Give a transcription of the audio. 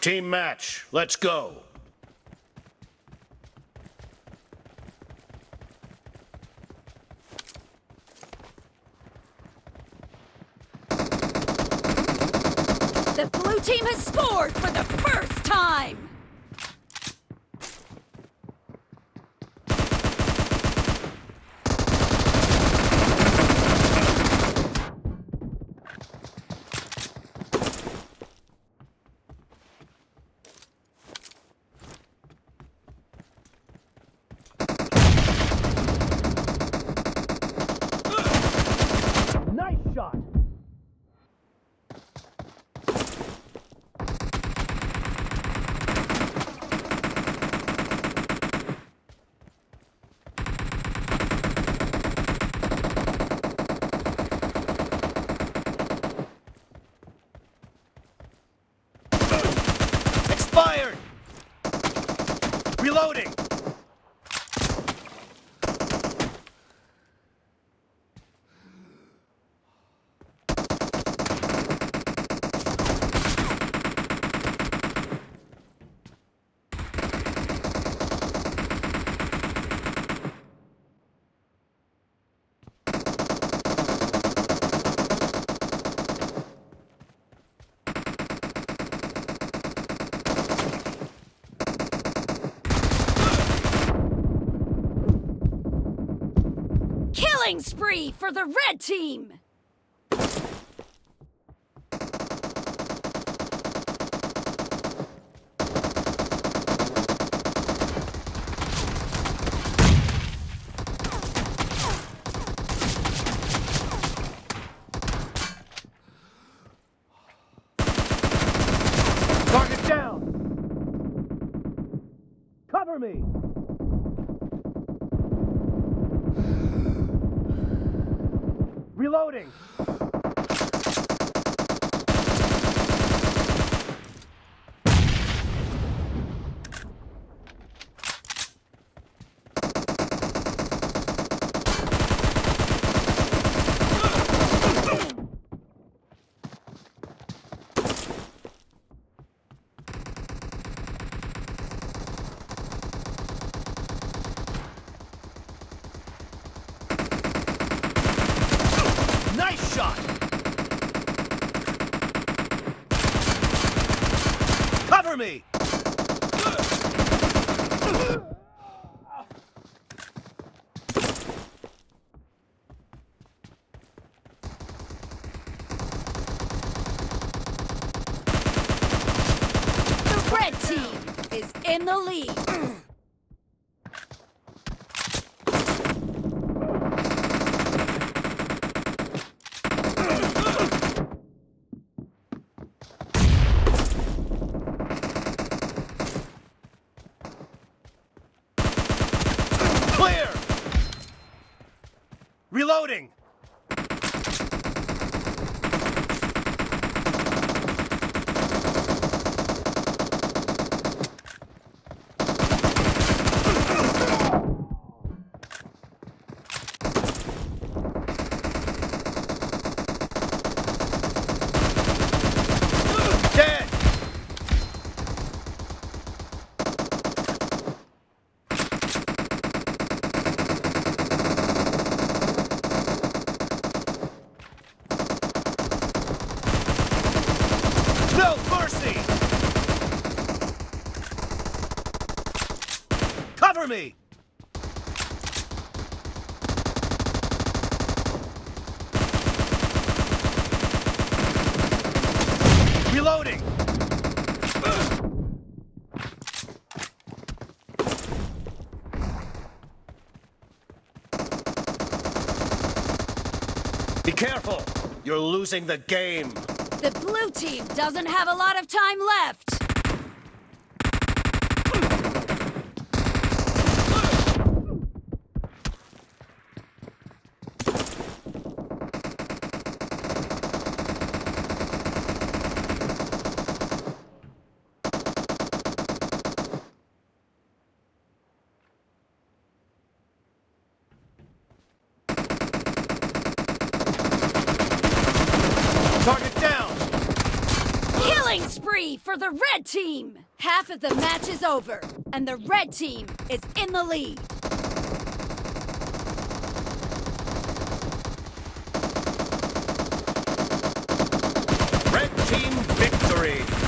Team match. Let's go. The blue team has scored for the first time! Nice shot. Expired! Reloading! Killing spree for the red team! Target down! Cover me! Reloading! Nice shot! Cover me! The red team is in the lead. Clear! Reloading! Dead! No mercy! Cover me! Reloading! Be careful! You're losing the game! The blue team doesn't have a lot of time left. Target down! Killing spree! victory for the red team! Half of the match is over, and the red team is in the lead. Red team victory!